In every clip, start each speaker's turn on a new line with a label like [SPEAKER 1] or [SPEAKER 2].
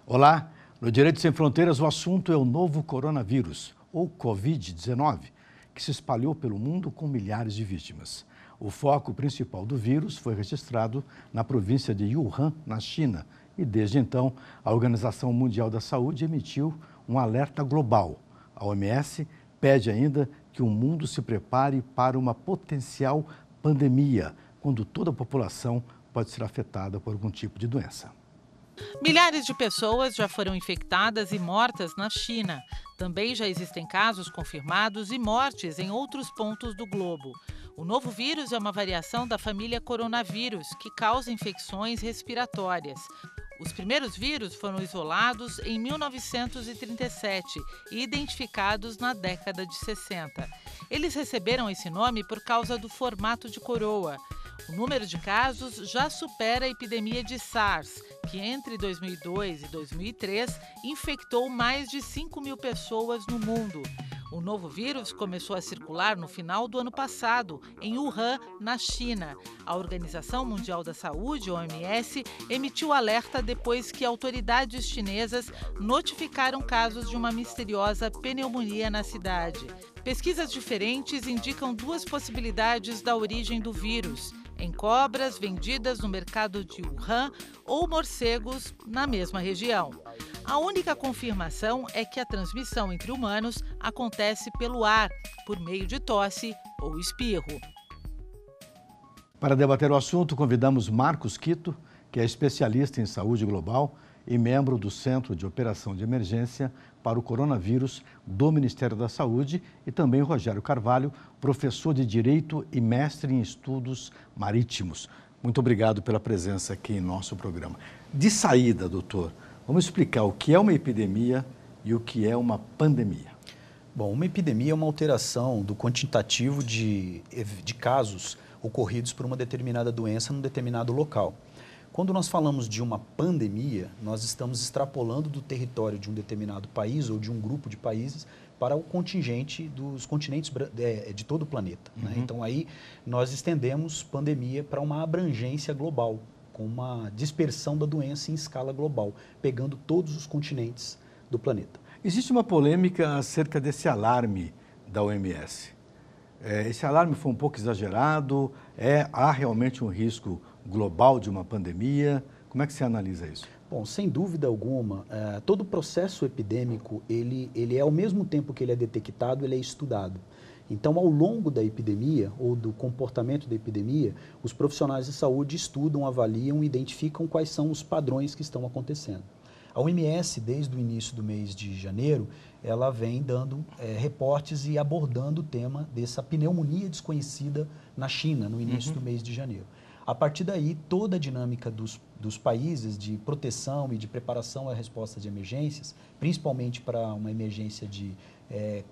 [SPEAKER 1] Olá, no Direito Sem Fronteiras o assunto é o novo coronavírus, ou Covid-19, que se espalhou pelo mundo com milhares de vítimas. O foco principal do vírus foi registrado na província de Wuhan, na China, e desde então a Organização Mundial da Saúde emitiu um alerta global. A OMS pede ainda que o mundo se prepare para uma potencial pandemia, quando toda a população pode ser afetada por algum tipo de doença.
[SPEAKER 2] Milhares de pessoas já foram infectadas e mortas na China. Também já existem casos confirmados e mortes em outros pontos do globo. O novo vírus é uma variação da família coronavírus, que causa infecções respiratórias. Os primeiros vírus foram isolados em 1937 e identificados na década de 60. Eles receberam esse nome por causa do formato de coroa. O número de casos já supera a epidemia de SARS, que entre 2002 e 2003 infectou mais de 5.000 pessoas no mundo. O novo vírus começou a circular no final do ano passado, em Wuhan, na China. A Organização Mundial da Saúde, OMS, emitiu alerta depois que autoridades chinesas notificaram casos de uma misteriosa pneumonia na cidade. Pesquisas diferentes indicam duas possibilidades da origem do vírus: em cobras vendidas no mercado de Wuhan ou morcegos na mesma região. A única confirmação é que a transmissão entre humanos acontece pelo ar, por meio de tosse ou espirro.
[SPEAKER 1] Para debater o assunto, convidamos Marcos Quito, que é especialista em saúde global e membro do Centro de Operação de Emergência para o Coronavírus do Ministério da Saúde, e também o Rogério Carvalho, professor de Direito e mestre em Estudos Marítimos. Muito obrigado pela presença aqui em nosso programa. De saída, doutor, vamos explicar o que é uma epidemia e o que é uma pandemia.
[SPEAKER 3] Bom, uma epidemia é uma alteração do quantitativo de casos ocorridos por uma determinada doença num determinado local. Quando nós falamos de uma pandemia, nós estamos extrapolando do território de um determinado país ou de um grupo de países para o contingente dos continentes de todo o planeta. Né? Então, aí nós estendemos pandemia para uma abrangência global, com uma dispersão da doença em escala global, pegando todos os continentes do planeta.
[SPEAKER 1] Existe uma polêmica acerca desse alarme da OMS. Esse alarme foi um pouco exagerado? Há realmente um risco global de uma pandemia? Como é que você analisa isso?
[SPEAKER 3] Bom, sem dúvida alguma, todo o processo epidêmico, ele é ao mesmo tempo que ele é detectado, ele é estudado. Então, ao longo da epidemia ou do comportamento da epidemia, os profissionais de saúde estudam, avaliam e identificam quais são os padrões que estão acontecendo. A OMS, desde o início do mês de janeiro, ela vem dando reportes e abordando o tema dessa pneumonia desconhecida na China, no início do mês de janeiro. A partir daí, toda a dinâmica dos países de proteção e de preparação à resposta de emergências, principalmente para uma emergência de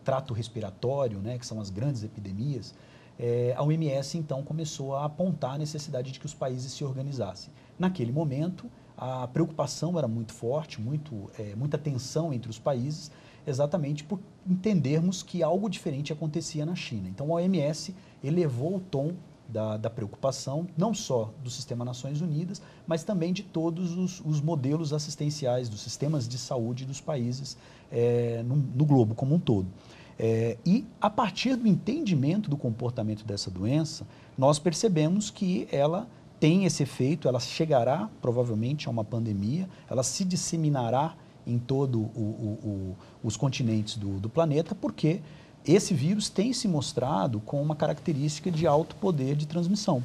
[SPEAKER 3] trato respiratório, né, que são as grandes epidemias, a OMS, então, começou a apontar a necessidade de que os países se organizassem. Naquele momento, a preocupação era muito forte, muita tensão entre os países, exatamente por entendermos que algo diferente acontecia na China. Então, a OMS elevou o tom da preocupação, não só do Sistema Nações Unidas, mas também de todos os modelos assistenciais, dos sistemas de saúde dos países no globo como um todo. E, a partir do entendimento do comportamento dessa doença, nós percebemos que ela tem esse efeito, ela chegará provavelmente a uma pandemia, ela se disseminará em todos os continentes do planeta, porque esse vírus tem se mostrado com uma característica de alto poder de transmissão.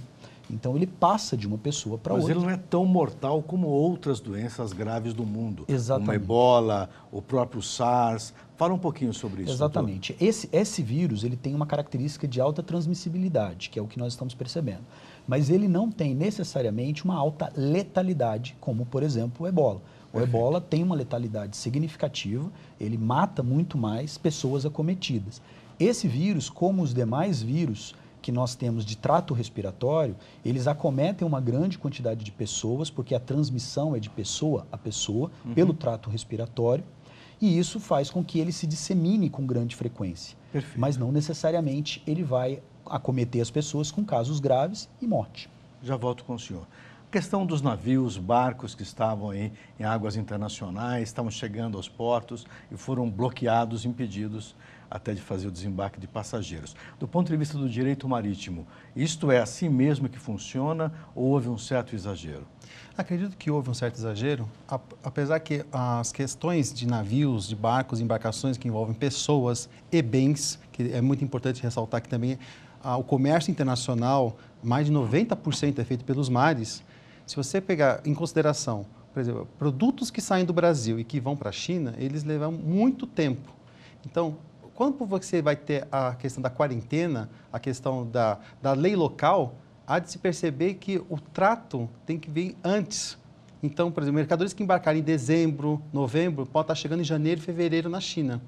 [SPEAKER 3] Então, ele passa de uma pessoa para outra.
[SPEAKER 1] Mas ele não é tão mortal como outras doenças graves do mundo.
[SPEAKER 3] Exatamente.
[SPEAKER 1] Como a Ebola, o próprio SARS. Fala um pouquinho sobre isso.
[SPEAKER 3] Exatamente. Esse vírus, ele tem uma característica de alta transmissibilidade, que é o que nós estamos percebendo. Mas ele não tem necessariamente uma alta letalidade, como, por exemplo, o Ebola. O Ebola tem uma letalidade significativa, ele mata muito mais pessoas acometidas. Esse vírus, como os demais vírus que nós temos de trato respiratório, eles acometem uma grande quantidade de pessoas, porque a transmissão é de pessoa a pessoa, pelo trato respiratório, e isso faz com que ele se dissemine com grande frequência.
[SPEAKER 1] Perfeito.
[SPEAKER 3] Mas não necessariamente ele vai acometer as pessoas com casos graves e morte.
[SPEAKER 1] Já volto com o senhor. A questão dos navios, barcos que estavam em águas internacionais, estavam chegando aos portos e foram bloqueados, impedidos até de fazer o desembarque de passageiros. Do ponto de vista do direito marítimo, isto é assim mesmo que funciona ou houve um certo exagero?
[SPEAKER 4] Acredito que houve um certo exagero, apesar que as questões de navios, de barcos, embarcações que envolvem pessoas e bens, que é muito importante ressaltar que também o comércio internacional, mais de 90% é feito pelos mares. Se você pegar em consideração, por exemplo, produtos que saem do Brasil e que vão para a China, eles levam muito tempo. Então, quando você vai ter a questão da quarentena, a questão da lei local, há de se perceber que o trato tem que vir antes. Então, por exemplo, mercadores que embarcarem em dezembro, novembro, podem estar chegando em janeiro e fevereiro na China.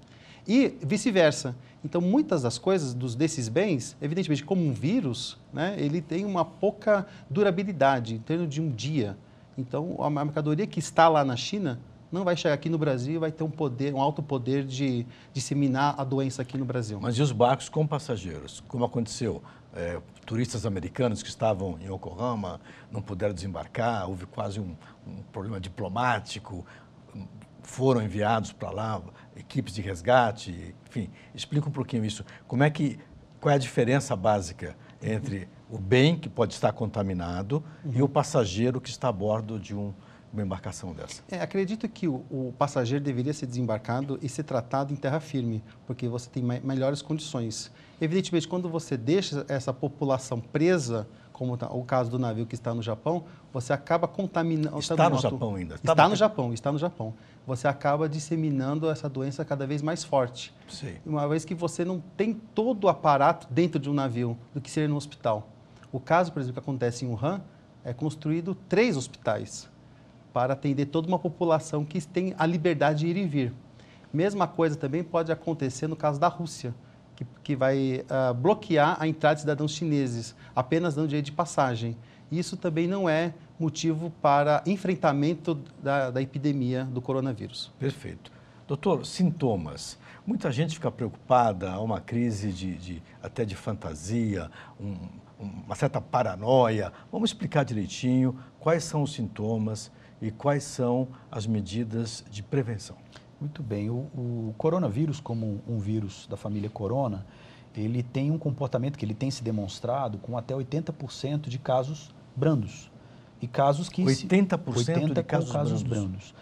[SPEAKER 4] E vice-versa. Então, muitas das coisas desses bens, evidentemente, como um vírus, né, ele tem uma pouca durabilidade, em torno de um dia. Então, a mercadoria que está lá na China não vai chegar aqui no Brasil e vai ter um alto poder de disseminar a doença aqui no Brasil.
[SPEAKER 1] Mas e os barcos com passageiros? Como aconteceu? Turistas americanos que estavam em Yokohama não puderam desembarcar, houve quase um problema diplomático, foram enviados para lá equipes de resgate, enfim, explica um pouquinho isso. Qual é a diferença básica entre o bem que pode estar contaminado e o passageiro que está a bordo de uma embarcação dessa?
[SPEAKER 4] Acredito que o passageiro deveria ser desembarcado e ser tratado em terra firme, porque você tem melhores condições. Evidentemente, quando você deixa essa população presa, como o caso do navio que está no Japão, você acaba contaminando...
[SPEAKER 1] Está no Japão ainda?
[SPEAKER 4] Está no Japão. Você acaba disseminando essa doença cada vez mais forte.
[SPEAKER 1] Sim.
[SPEAKER 4] Uma vez que você não tem todo o aparato dentro de um navio do que seria no hospital. O caso, por exemplo, que acontece em Wuhan, é construído 3 hospitais para atender toda uma população que tem a liberdade de ir e vir. Mesma coisa também pode acontecer no caso da Rússia, que vai bloquear a entrada de cidadãos chineses, apenas dando direito de passagem. Isso também não é motivo para enfrentamento da epidemia do coronavírus.
[SPEAKER 1] Perfeito. Doutor, sintomas. Muita gente fica preocupada, há uma crise até de fantasia, uma certa paranoia. Vamos explicar direitinho quais são os sintomas e quais são as medidas de prevenção.
[SPEAKER 3] Muito bem. O coronavírus, como um vírus da família corona, ele tem um comportamento que ele tem se demonstrado com até 80% de casos brandos. E casos que...
[SPEAKER 1] 80% de casos brandos.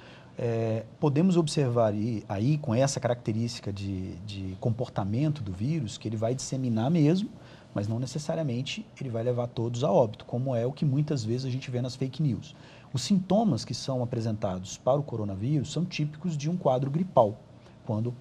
[SPEAKER 3] Podemos observar aí, com essa característica de comportamento do vírus, que ele vai disseminar mesmo, mas não necessariamente ele vai levar todos a óbito, como é o que muitas vezes a gente vê nas fake news. Os sintomas que são apresentados para o coronavírus são típicos de um quadro gripal, quando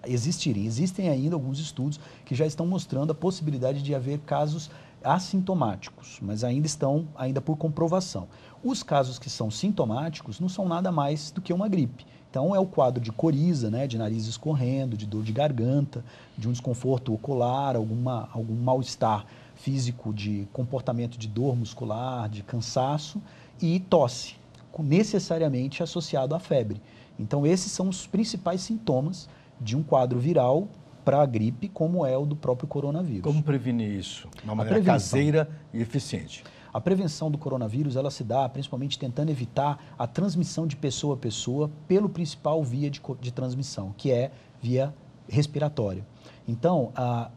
[SPEAKER 3] existem ainda alguns estudos que já estão mostrando a possibilidade de haver casos assintomáticos, mas ainda por comprovação. Os casos que são sintomáticos não são nada mais do que uma gripe. Então, é o quadro de coriza, né, de nariz escorrendo, de dor de garganta, de um desconforto ocular, algum mal-estar físico, de comportamento de dor muscular, de cansaço e tosse, necessariamente associado à febre. Então, esses são os principais sintomas de um quadro viral para a gripe, como é o do próprio coronavírus.
[SPEAKER 1] Como prevenir isso de uma maneira caseira e eficiente?
[SPEAKER 3] A prevenção do coronavírus, ela se dá principalmente tentando evitar a transmissão de pessoa a pessoa pelo principal via de transmissão, que é via respiratória. Então,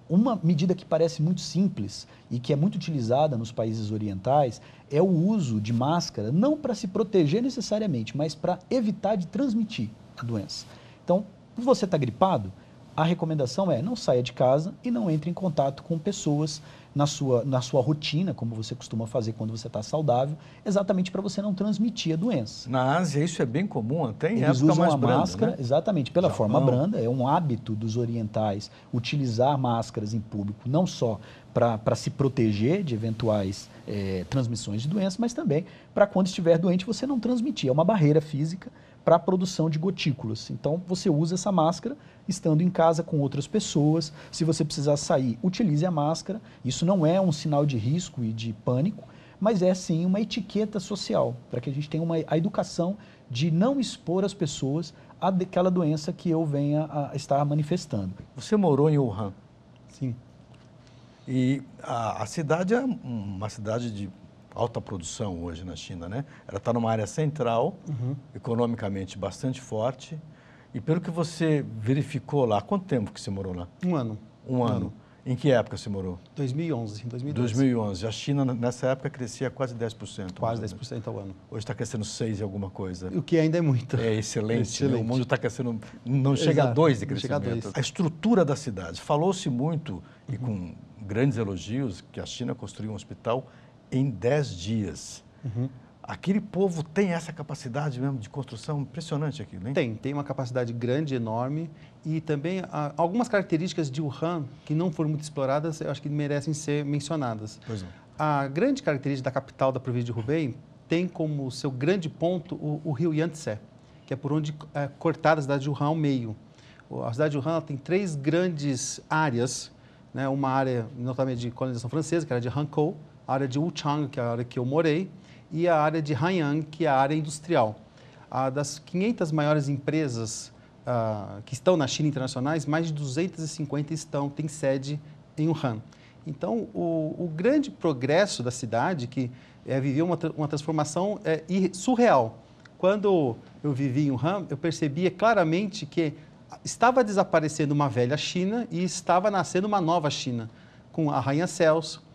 [SPEAKER 3] uma medida que parece muito simples e que é muito utilizada nos países orientais é o uso de máscara, não para se proteger necessariamente, mas para evitar de transmitir a doença. Então, se você está gripado, a recomendação é não saia de casa e não entre em contato com pessoas na sua rotina, como você costuma fazer quando você está saudável, exatamente para você não transmitir a doença.
[SPEAKER 1] Na Ásia isso é bem comum, até em
[SPEAKER 3] Eles
[SPEAKER 1] época
[SPEAKER 3] usam
[SPEAKER 1] mais
[SPEAKER 3] a
[SPEAKER 1] branda,
[SPEAKER 3] máscara,
[SPEAKER 1] né?
[SPEAKER 3] exatamente, pela
[SPEAKER 1] Japão.
[SPEAKER 3] forma branda, é um hábito dos orientais utilizar máscaras em público, não só para se proteger de eventuais transmissões de doença, mas também para quando estiver doente você não transmitir, é uma barreira física para a produção de gotículas. Então, você usa essa máscara estando em casa com outras pessoas. Se você precisar sair, utilize a máscara. Isso não é um sinal de risco e de pânico, mas é sim uma etiqueta social, para que a gente tenha a educação de não expor as pessoas àquela doença que eu venha a estar manifestando.
[SPEAKER 1] Você morou em Wuhan.
[SPEAKER 4] Sim.
[SPEAKER 1] E a cidade é uma cidade de alta produção hoje na China, né? Ela está numa área central, economicamente bastante forte. E pelo que você verificou lá, quanto tempo que você morou lá?
[SPEAKER 4] Um ano.
[SPEAKER 1] Um ano. Em que época você morou?
[SPEAKER 4] 2011, em 2012.
[SPEAKER 1] 2011. A China, nessa época, crescia quase 10%.
[SPEAKER 4] Quase 10% ao ano.
[SPEAKER 1] Hoje está crescendo 6 e alguma coisa.
[SPEAKER 4] O que ainda é muito.
[SPEAKER 1] É excelente.
[SPEAKER 4] Excelente.
[SPEAKER 1] Né? O mundo está crescendo, não chega a 2 de crescimento.
[SPEAKER 4] Chega a 2.
[SPEAKER 1] A estrutura da cidade. Falou-se muito, e com grandes elogios, que a China construiu um hospital em 10 dias. Aquele povo tem essa capacidade mesmo de construção impressionante aqui, né?
[SPEAKER 4] Tem uma capacidade grande, enorme, e também algumas características de Wuhan que não foram muito exploradas, eu acho que merecem ser mencionadas.
[SPEAKER 1] Pois não.
[SPEAKER 4] A grande característica da capital da província de Hubei tem como seu grande ponto o rio Yangtze, que é por onde é cortada a cidade de Wuhan ao meio. A cidade de Wuhan tem 3 grandes áreas, né? Uma área notadamente de colonização francesa, que era de Hankou, a área de Wuchang, que é a área que eu morei, e a área de Hanyang, que é a área industrial. Das 500 maiores empresas que estão na China internacionais, mais de 250 têm sede em Wuhan. Então, o grande progresso da cidade, que viveu uma transformação surreal. Quando eu vivi em Wuhan, eu percebia claramente que estava desaparecendo uma velha China e estava nascendo uma nova China, com arranha-céus,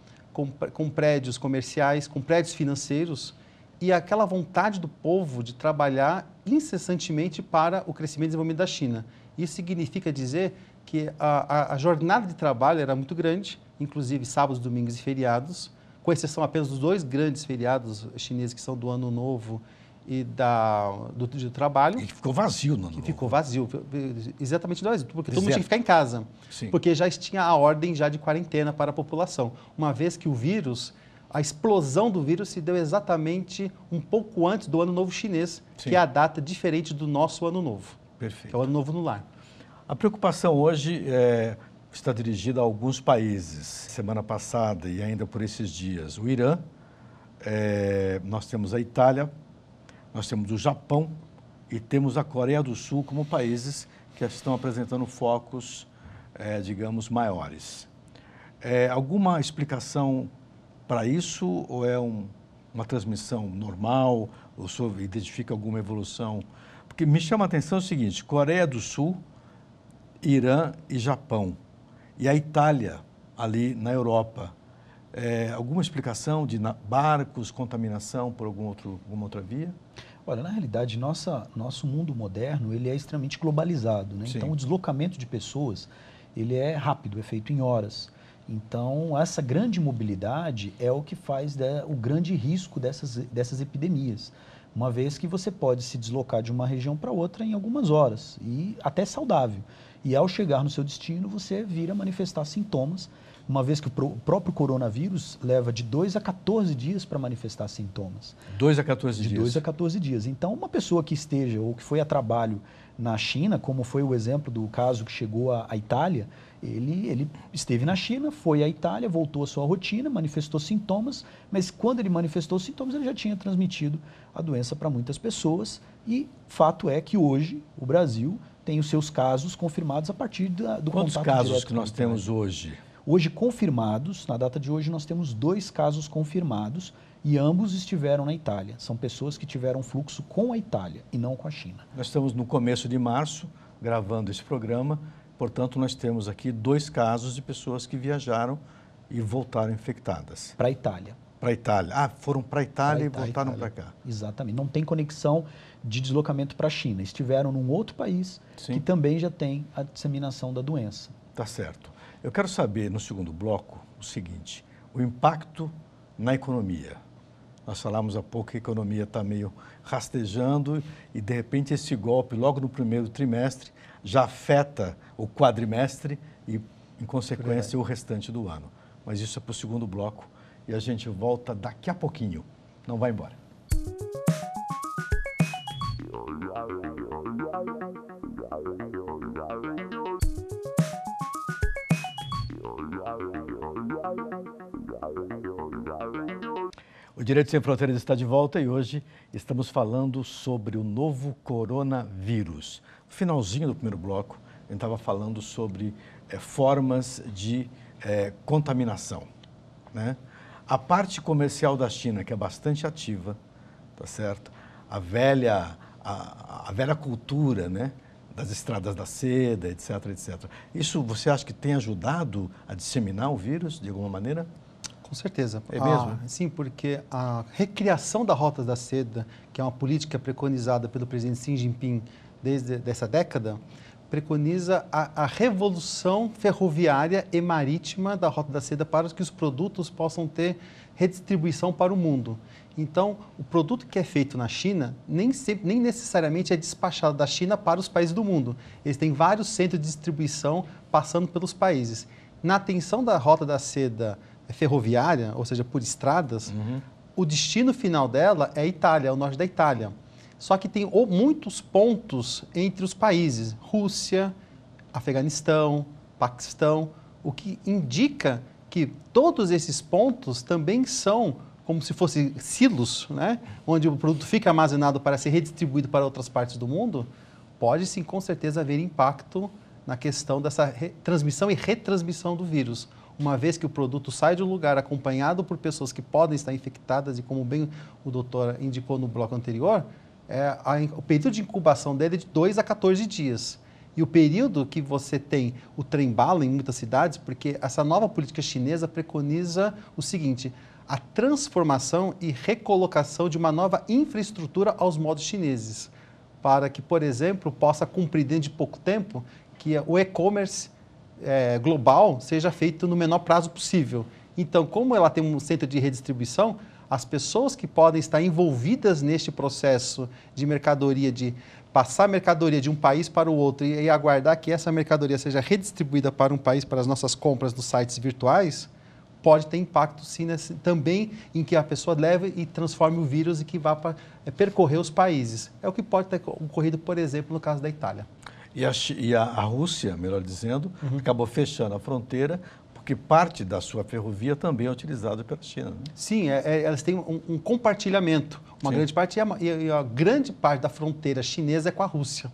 [SPEAKER 4] com prédios comerciais, com prédios financeiros e aquela vontade do povo de trabalhar incessantemente para o crescimento e desenvolvimento da China. Isso significa dizer que a jornada de trabalho era muito grande, inclusive sábados, domingos e feriados, com exceção apenas dos 2 grandes feriados chineses, que são do Ano Novo e do trabalho.
[SPEAKER 1] E ficou vazio no Ano Novo.
[SPEAKER 4] Ficou vazio, exatamente vazio, porque todo mundo tinha que ficar em casa.
[SPEAKER 1] Sim.
[SPEAKER 4] Porque já tinha a ordem já de quarentena para a população. Uma vez que a explosão do vírus se deu exatamente um pouco antes do Ano Novo Chinês,
[SPEAKER 1] Sim.
[SPEAKER 4] que é a data diferente do nosso Ano Novo.
[SPEAKER 1] Perfeito.
[SPEAKER 4] Que é o Ano Novo no lar.
[SPEAKER 1] A preocupação hoje está dirigida a alguns países. Semana passada e ainda por esses dias, o Irã, nós temos a Itália, nós temos o Japão e temos a Coreia do Sul como países que estão apresentando focos, digamos, maiores. Alguma explicação para isso ou é uma transmissão normal? Ou o senhor identifica alguma evolução? Porque me chama a atenção o seguinte, Coreia do Sul, Irã e Japão. E a Itália, ali na Europa. Alguma explicação de barcos, contaminação por alguma outra via?
[SPEAKER 3] Olha, na realidade, nosso mundo moderno ele é extremamente globalizado, né? Então, o deslocamento de pessoas ele é rápido, é feito em horas. Então, essa grande mobilidade é o que faz o grande risco dessas epidemias, uma vez que você pode se deslocar de uma região para outra em algumas horas, e até saudável. E ao chegar no seu destino, você vir a manifestar sintomas, uma vez que o próprio coronavírus leva de 2 a 14 dias para manifestar sintomas.
[SPEAKER 1] 2 a 14 dias?
[SPEAKER 3] De 2 a 14 dias. Então, uma pessoa que esteja ou que foi a trabalho na China, como foi o exemplo do caso que chegou à Itália, ele esteve na China, foi à Itália, voltou à sua rotina, manifestou sintomas, mas quando ele manifestou sintomas, ele já tinha transmitido a doença para muitas pessoas e fato é que hoje o Brasil tem os seus casos confirmados a partir do contato direto.
[SPEAKER 1] Quantos casos que nós temos hoje?
[SPEAKER 3] Hoje confirmados, na data de hoje nós temos 2 casos confirmados e ambos estiveram na Itália. São pessoas que tiveram fluxo com a Itália e não com a China.
[SPEAKER 1] Nós estamos no começo de março, gravando esse programa, portanto nós temos aqui 2 casos de pessoas que viajaram e voltaram infectadas.
[SPEAKER 3] Para a Itália.
[SPEAKER 1] Para a Itália. Foram para a Itália e voltaram para cá.
[SPEAKER 3] Exatamente. Não tem conexão de deslocamento para a China. Estiveram num outro país
[SPEAKER 1] Sim.
[SPEAKER 3] que também já tem a disseminação da doença.
[SPEAKER 1] Tá certo. Eu quero saber, no segundo bloco, o seguinte, o impacto na economia. Nós falamos há pouco que a economia está meio rastejando e, de repente, esse golpe, logo no primeiro trimestre, já afeta o quadrimestre e, em consequência, o restante do ano. Mas isso é para o segundo bloco e a gente volta daqui a pouquinho. Não vai embora. O Direito Sem Fronteiras está de volta e hoje estamos falando sobre o novo coronavírus. No finalzinho do primeiro bloco, a gente estava falando sobre formas de contaminação, né? A parte comercial da China, que é bastante ativa, tá certo? A velha cultura, né? Das estradas da seda, etc, etc. Isso você acha que tem ajudado a disseminar o vírus, de alguma maneira?
[SPEAKER 4] Com certeza.
[SPEAKER 1] É mesmo?
[SPEAKER 4] Sim, porque a recriação da Rota da Seda, que é uma política preconizada pelo presidente Xi Jinping desde essa década, preconiza a revolução ferroviária e marítima da Rota da Seda para que os produtos possam ter redistribuição para o mundo. Então, o produto que é feito na China nem necessariamente é despachado da China para os países do mundo. Eles têm vários centros de distribuição passando pelos países. Na atenção da Rota da Seda ferroviária, ou seja, por estradas, o destino final dela é a Itália, o norte da Itália. Só que tem muitos pontos entre os países, Rússia, Afeganistão, Paquistão, o que indica que todos esses pontos também são como se fossem silos, né? Onde o produto fica armazenado para ser redistribuído para outras partes do mundo. Pode sim, com certeza, haver impacto na questão dessa transmissão e retransmissão do vírus. Uma vez que o produto sai de um lugar acompanhado por pessoas que podem estar infectadas e, como bem o doutor indicou no bloco anterior, o período de incubação dele é de 2 a 14 dias. E o período que você tem o trem-bala em muitas cidades, porque essa nova política chinesa preconiza o seguinte: a transformação e recolocação de uma nova infraestrutura aos modos chineses, para que, por exemplo, possa cumprir dentro de pouco tempo que o e-commerce global seja feito no menor prazo possível. Então, como ela tem um centro de redistribuição, as pessoas que podem estar envolvidas neste processo de mercadoria, de passar mercadoria de um país para o outro e aguardar que essa mercadoria seja redistribuída para um país, para as nossas compras nos sites virtuais, pode ter impacto sim também em que a pessoa leve e transforme o vírus e que vá percorrer os países. É o que pode ter ocorrido, por exemplo, no caso da Itália.
[SPEAKER 1] E a Rússia, melhor dizendo, acabou fechando a fronteira porque parte da sua ferrovia também é utilizada pela China. Né?
[SPEAKER 4] Sim, elas têm um compartilhamento. Uma grande parte, e a grande parte da fronteira chinesa é com a Rússia.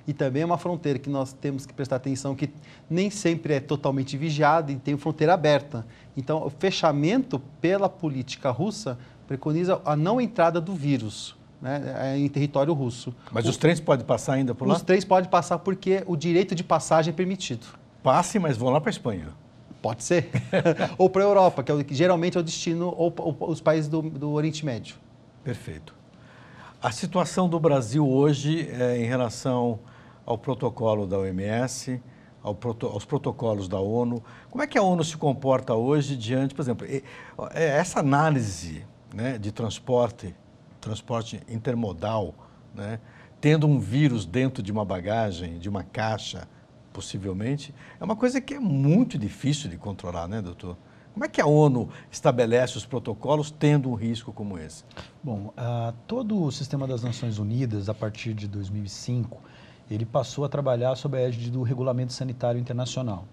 [SPEAKER 4] E também é uma fronteira que nós temos que prestar atenção que nem sempre é totalmente vigiada e tem fronteira aberta. Então, o fechamento pela política russa preconiza a não entrada do vírus, né, em território russo.
[SPEAKER 1] Mas os trens podem passar ainda por lá?
[SPEAKER 4] Os trens podem passar porque o direito de passagem é permitido.
[SPEAKER 1] Passe, mas vão lá para a Espanha.
[SPEAKER 4] Pode ser. Ou para a Europa, que geralmente é o destino, ou os países do Oriente Médio.
[SPEAKER 1] Perfeito. A situação do Brasil hoje em relação ao protocolo da OMS, aos protocolos da ONU, como é que a ONU se comporta hoje diante, por exemplo, essa análise, né, de transporte intermodal, né, tendo um vírus dentro de uma bagagem, de uma caixa, possivelmente, é uma coisa que é muito difícil de controlar, né, doutor? Como é que a ONU estabelece os protocolos tendo um risco como esse?
[SPEAKER 3] Bom, todo o sistema das Nações Unidas, a partir de 2005, ele passou a trabalhar sob a égide do Regulamento Sanitário Internacional.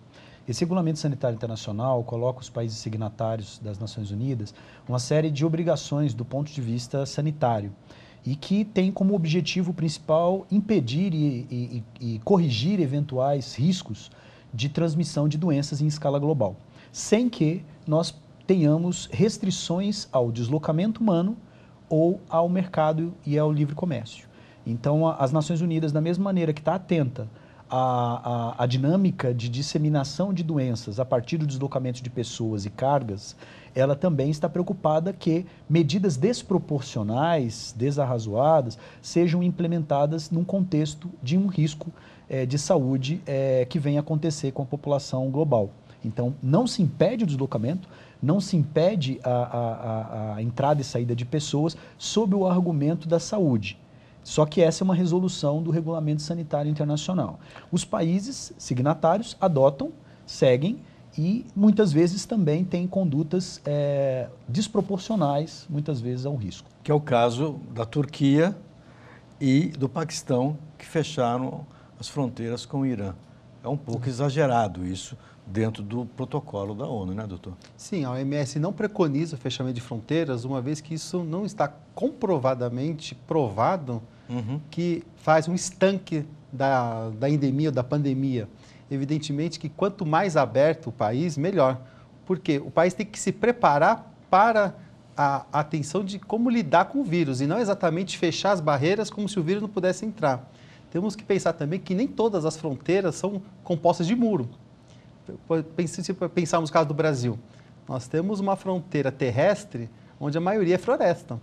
[SPEAKER 3] Esse Regulamento Sanitário Internacional coloca os países signatários das Nações Unidas uma série de obrigações do ponto de vista sanitário e que tem como objetivo principal impedir e corrigir eventuais riscos de transmissão de doenças em escala global, sem que nós tenhamos restrições ao deslocamento humano ou ao mercado e ao livre comércio. Então, as Nações Unidas, da mesma maneira que está atenta à dinâmica de disseminação de doenças a partir do deslocamento de pessoas e cargas, ela também está preocupada que medidas desproporcionais, desarrazoadas, sejam implementadas num contexto de um risco de saúde que venha acontecer com a população global. Então, não se impede o deslocamento, não se impede a entrada e saída de pessoas sob o argumento da saúde. Só que essa é uma resolução do Regulamento Sanitário Internacional. Os países signatários adotam, seguem e muitas vezes também têm condutas desproporcionais, muitas vezes ao risco.
[SPEAKER 1] Que é o caso da Turquia e do Paquistão, que fecharam as fronteiras com o Irã. É um pouco exagerado isso dentro do protocolo da ONU, né, doutor?
[SPEAKER 4] Sim, a OMS não preconiza o fechamento de fronteiras, uma vez que isso não está comprovadamente provado que faz um estanque da endemia ou da pandemia. Evidentemente que quanto mais aberto o país, melhor. Porque o país tem que se preparar para a atenção de como lidar com o vírus e não exatamente fechar as barreiras como se o vírus não pudesse entrar. Temos que pensar também que nem todas as fronteiras são compostas de muro. Se pensarmos no caso do Brasil, nós temos uma fronteira terrestre onde a maioria é floresta.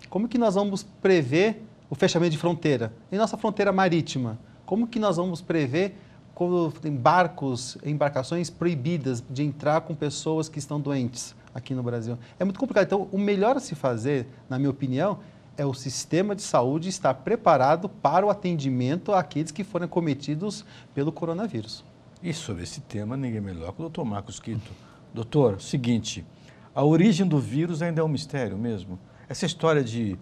[SPEAKER 4] Como que nós vamos prever o fechamento de fronteira? E nossa fronteira marítima? Como que nós vamos prever quando tem embarcações proibidas de entrar com pessoas que estão doentes aqui no Brasil? É muito complicado. Então, o melhor a se fazer, na minha opinião, é o sistema de saúde estar preparado para o atendimento àqueles que forem cometidos pelo coronavírus.
[SPEAKER 1] E sobre esse tema, ninguém melhor que o doutor Marcos Quito. Doutor, seguinte, a origem do vírus ainda é um mistério mesmo? Essa história de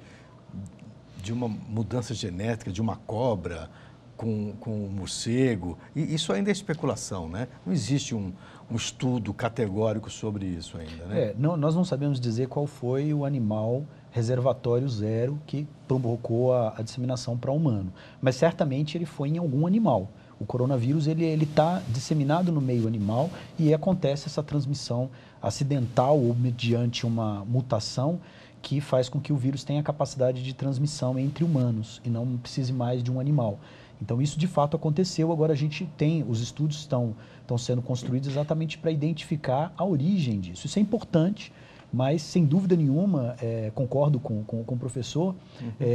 [SPEAKER 1] uma mudança genética, de uma cobra com um morcego, isso ainda é especulação, né? Não existe um estudo categórico sobre isso ainda, né?
[SPEAKER 3] Nós não sabemos dizer qual foi o animal reservatório zero que provocou a disseminação para o humano, mas certamente ele foi em algum animal. O coronavírus ele está disseminado no meio animal e acontece essa transmissão acidental ou mediante uma mutação que faz com que o vírus tenha a capacidade de transmissão entre humanos e não precise mais de um animal. Então, isso de fato aconteceu. Agora, a gente tem, os estudos estão sendo construídos exatamente para identificar a origem disso. Isso é importante, mas, sem dúvida nenhuma, concordo com o professor,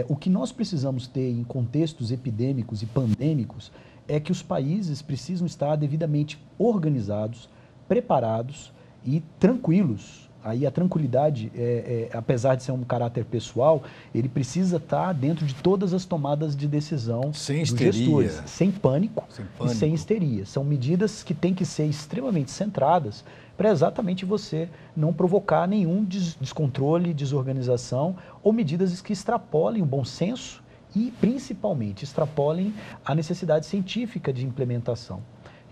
[SPEAKER 3] o que nós precisamos ter em contextos epidêmicos e pandêmicos é que os países precisam estar devidamente organizados, preparados e tranquilos. Aí a tranquilidade, apesar de ser um caráter pessoal, ele precisa estar dentro de todas as tomadas de decisão
[SPEAKER 1] sem
[SPEAKER 3] dos
[SPEAKER 1] histeria,
[SPEAKER 3] gestores, sem pânico e sem histeria. São medidas que têm que ser extremamente centradas para exatamente você não provocar nenhum descontrole, desorganização ou medidas que extrapolem o bom senso e, principalmente, extrapolem a necessidade científica de implementação.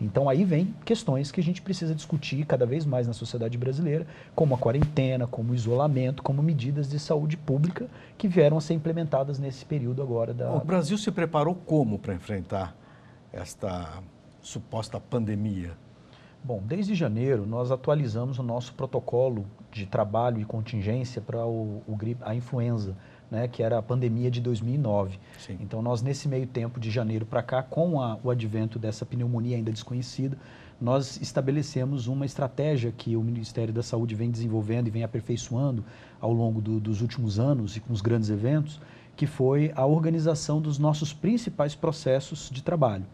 [SPEAKER 3] Então, aí vem questões que a gente precisa discutir cada vez mais na sociedade brasileira, como a quarentena, como o isolamento, como medidas de saúde pública que vieram a ser implementadas nesse período agora da...
[SPEAKER 1] O Brasil se preparou como para enfrentar esta suposta pandemia?
[SPEAKER 3] Bom, desde janeiro nós atualizamos o nosso protocolo de trabalho e contingência para a influenza, né, que era a pandemia de 2009.
[SPEAKER 1] Sim.
[SPEAKER 3] Então, nós, nesse meio tempo, de janeiro para cá, com o advento dessa pneumonia ainda desconhecida, nós estabelecemos uma estratégia que o Ministério da Saúde vem desenvolvendo e vem aperfeiçoando ao longo dos últimos anos e com os grandes eventos, que foi a organização dos nossos principais processos de trabalho.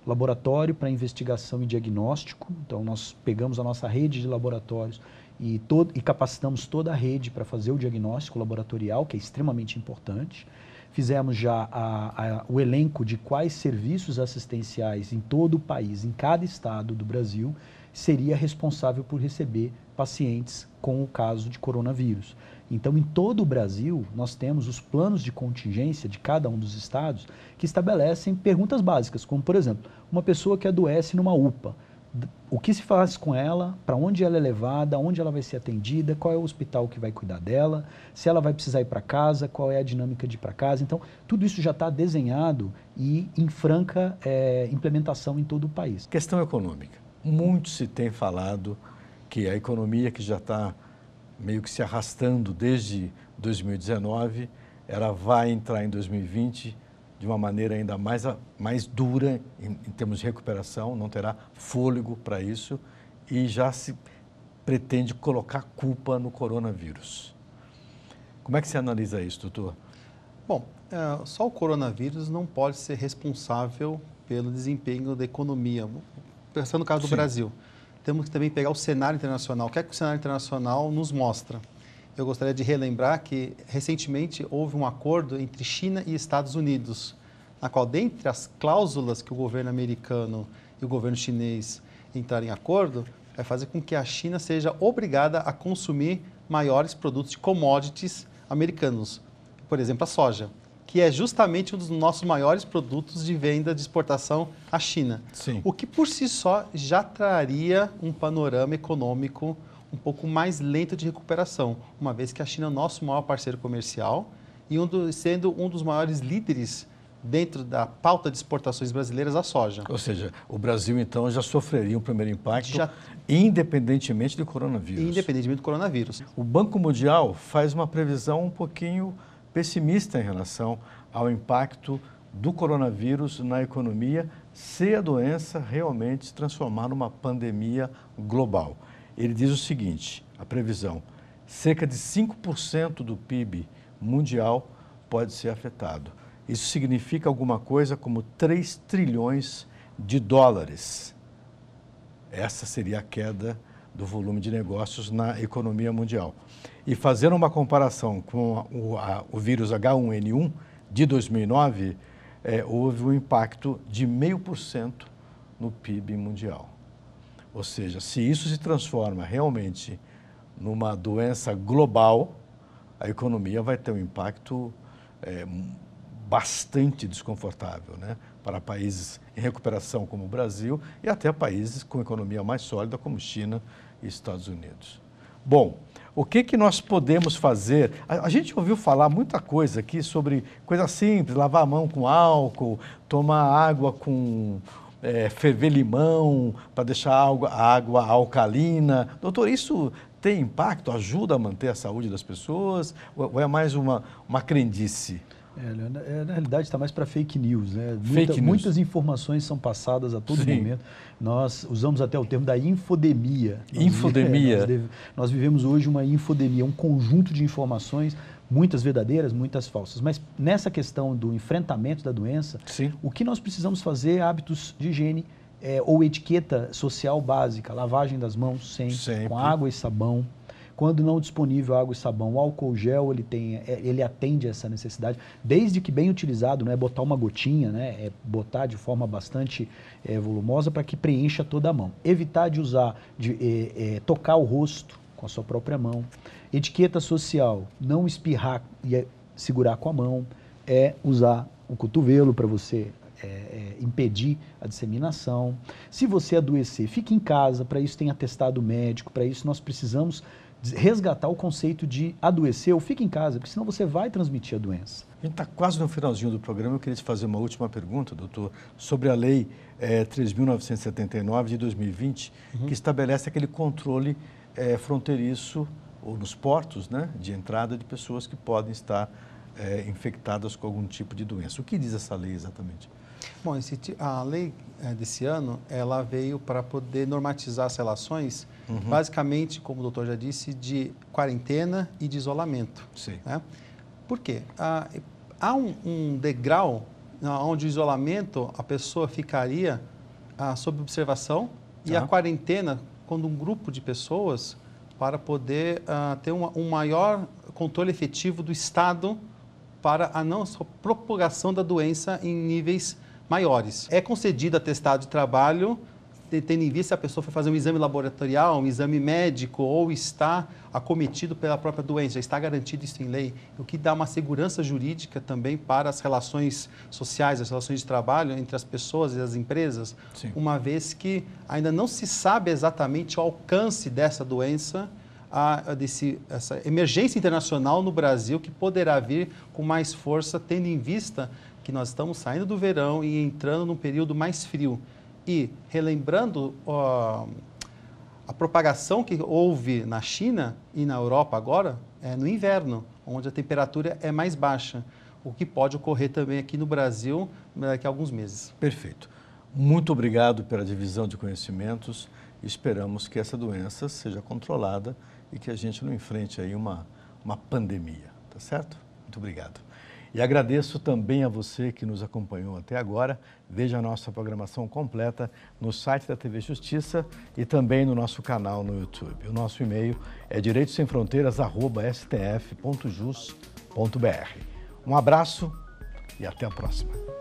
[SPEAKER 3] Laboratório para investigação e diagnóstico, então nós pegamos a nossa rede de laboratórios e capacitamos toda a rede para fazer o diagnóstico laboratorial, que é extremamente importante. Fizemos já o elenco de quais serviços assistenciais em todo o país, em cada estado do Brasil, seria responsável por receber pacientes com o caso de coronavírus. Então, em todo o Brasil, nós temos os planos de contingência de cada um dos estados que estabelecem perguntas básicas, como, por exemplo, uma pessoa que adoece numa UPA. O que se faz com ela, para onde ela é levada, onde ela vai ser atendida, qual é o hospital que vai cuidar dela, se ela vai precisar ir para casa, qual é a dinâmica de ir para casa. Então, tudo isso já está desenhado e em franca implementação em todo o país.
[SPEAKER 1] Questão econômica. Muito se tem falado que a economia que já está meio que se arrastando desde 2019, ela vai entrar em 2020 de uma maneira ainda mais dura em termos de recuperação, não terá fôlego para isso e já se pretende colocar culpa no coronavírus. Como é que você analisa isso, doutor?
[SPEAKER 4] Bom, só o coronavírus não pode ser responsável pelo desempenho da economia. Pensando no caso do Brasil, temos que também pegar o cenário internacional. O que é que o cenário internacional nos mostra? Eu gostaria de relembrar que, recentemente, houve um acordo entre China e Estados Unidos, na qual, dentre as cláusulas que o governo americano e o governo chinês entrarem em acordo, vai fazer com que a China seja obrigada a consumir maiores produtos de commodities americanos. Por exemplo, a soja, que é justamente um dos nossos maiores produtos de venda de exportação à China.
[SPEAKER 1] Sim.
[SPEAKER 4] O que, por si só, já traria um panorama econômico um pouco mais lento de recuperação, uma vez que a China é o nosso maior parceiro comercial e sendo um dos maiores líderes dentro da pauta de exportações brasileiras a soja.
[SPEAKER 1] Ou seja, o Brasil, então, já sofreria um primeiro impacto, independentemente do coronavírus.
[SPEAKER 4] Independentemente do coronavírus.
[SPEAKER 1] O Banco Mundial faz uma previsão um pouquinho pessimista em relação ao impacto do coronavírus na economia, se a doença realmente se transformar numa pandemia global. Ele diz o seguinte, a previsão, cerca de 5% do PIB mundial pode ser afetado. Isso significa alguma coisa como 3 trilhões de dólares. Essa seria a queda do volume de negócios na economia mundial. E fazendo uma comparação com o vírus H1N1 de 2009, houve um impacto de 0,5% no PIB mundial. Ou seja, se isso se transforma realmente numa doença global, a economia vai ter um impacto bastante desconfortável, né? Para países em recuperação como o Brasil e até países com economia mais sólida como China e Estados Unidos. Bom, o que nós podemos fazer? A gente ouviu falar muita coisa aqui sobre coisa simples, lavar a mão com álcool, tomar água com ferver limão para deixar a água alcalina. Doutor, isso tem impacto? Ajuda a manter a saúde das pessoas? Ou é mais uma crendice?
[SPEAKER 3] Na realidade está mais para fake news, né? Muitas informações são passadas a todo momento. Nós usamos até o termo da infodemia.
[SPEAKER 1] Infodemia.
[SPEAKER 3] Nós vivemos hoje uma infodemia, um conjunto de informações, muitas verdadeiras, muitas falsas. Mas nessa questão do enfrentamento da doença, o que nós precisamos fazer é hábitos de higiene ou etiqueta social básica, lavagem das mãos sempre. Com água e sabão. Quando não disponível água e sabão, o álcool gel ele atende a essa necessidade, desde que bem utilizado, não é botar uma gotinha, né? É botar de forma bastante volumosa para que preencha toda a mão. Evitar de usar, tocar o rosto com a sua própria mão. Etiqueta social, não espirrar e segurar com a mão, usar o cotovelo para você impedir a disseminação. Se você adoecer, fique em casa, para isso tem atestado médico, para isso nós precisamos resgatar o conceito de adoecer ou fique em casa, porque senão você vai transmitir a doença.
[SPEAKER 1] A gente está quase no finalzinho do programa, eu queria te fazer uma última pergunta, doutor, sobre a Lei 3.979 de 2020, que estabelece aquele controle fronteiriço, ou nos portos, né, de entrada de pessoas que podem estar infectadas com algum tipo de doença. O que diz essa lei exatamente?
[SPEAKER 4] Bom, a lei desse ano, ela veio para poder normatizar as relações, basicamente, como o doutor já disse, de quarentena e de isolamento. Né? Por quê? Há um degrau onde o isolamento, a pessoa ficaria sob observação e a quarentena, quando um grupo de pessoas, para poder ter um maior controle efetivo do Estado para a não propagação da doença em níveis maiores. É concedido atestado de trabalho, tendo em vista se a pessoa foi fazer um exame laboratorial, um exame médico ou está acometido pela própria doença, já está garantido isso em lei, o que dá uma segurança jurídica também para as relações sociais, as relações de trabalho entre as pessoas e as empresas, uma vez que ainda não se sabe exatamente o alcance dessa doença, essa emergência internacional no Brasil que poderá vir com mais força, tendo em vista que nós estamos saindo do verão e entrando num período mais frio. E relembrando a propagação que houve na China e na Europa agora, no inverno, onde a temperatura é mais baixa, o que pode ocorrer também aqui no Brasil daqui a alguns meses.
[SPEAKER 1] Perfeito. Muito obrigado pela divisão de conhecimentos. Esperamos que essa doença seja controlada e que a gente não enfrente aí uma pandemia, tá certo? Muito obrigado. E agradeço também a você que nos acompanhou até agora. Veja a nossa programação completa no site da TV Justiça e também no nosso canal no YouTube. O nosso e-mail é direitosemfronteiras@stf.jus.br. Um abraço e até a próxima.